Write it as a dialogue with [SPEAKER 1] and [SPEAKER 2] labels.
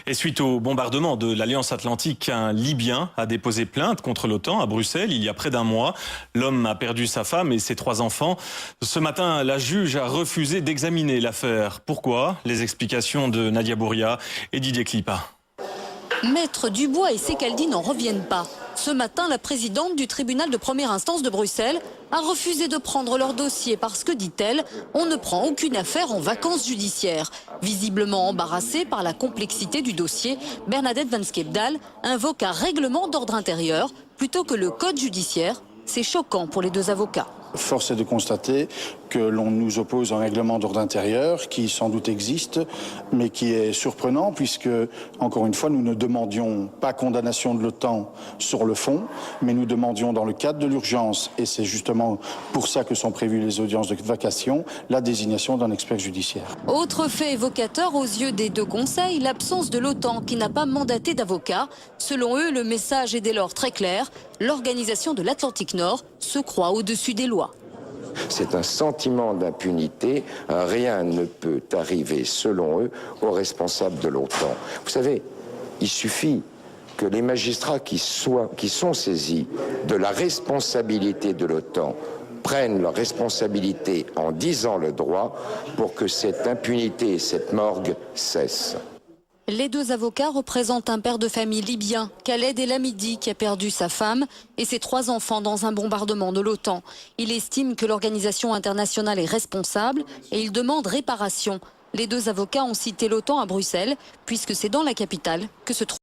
[SPEAKER 1] Et suite au bombardement de l'Alliance Atlantique, un Libyen a déposé plainte contre l'OTAN à Bruxelles il y a près d'un mois. L'homme a perdu sa femme et ses 3 enfants. Ce matin, la juge a refusé d'examiner l'affaire. Pourquoi? Les explications de Nadia Bouria et Didier Clipa.
[SPEAKER 2] Maître Dubois et Secaldi n'en reviennent pas. Ce matin, la présidente du tribunal de première instance de Bruxelles a refusé de prendre leur dossier parce que, dit-elle, on ne prend aucune affaire en vacances judiciaires. Visiblement embarrassée par la complexité du dossier, Bernadette Van Skepdaal invoque un règlement d'ordre intérieur plutôt que le code judiciaire. C'est choquant pour les 2 avocats.
[SPEAKER 3] Force est de constater que l'on nous oppose un règlement d'ordre intérieur qui sans doute existe, mais qui est surprenant puisque, encore une fois, nous ne demandions pas condamnation de l'OTAN sur le fond, mais nous demandions dans le cadre de l'urgence, et c'est justement pour ça que sont prévues les audiences de vacation, la désignation d'un expert judiciaire.
[SPEAKER 2] Autre fait évocateur aux yeux des 2 conseils, l'absence de l'OTAN qui n'a pas mandaté d'avocat. Selon eux, le message est dès lors très clair. L'organisation de l'Atlantique Nord se croit au-dessus des lois.
[SPEAKER 4] C'est un sentiment d'impunité. Rien ne peut arriver, selon eux, aux responsables de l'OTAN. Vous savez, il suffit que les magistrats qui sont saisis de la responsabilité de l'OTAN prennent leur responsabilité en disant le droit pour que cette impunité et cette morgue cessent.
[SPEAKER 2] Les 2 avocats représentent un père de famille libyen, Khaled El Hamidi, qui a perdu sa femme et ses 3 enfants dans un bombardement de l'OTAN. Il estime que l'organisation internationale est responsable et il demande réparation. Les 2 avocats ont cité l'OTAN à Bruxelles, puisque c'est dans la capitale que se trouve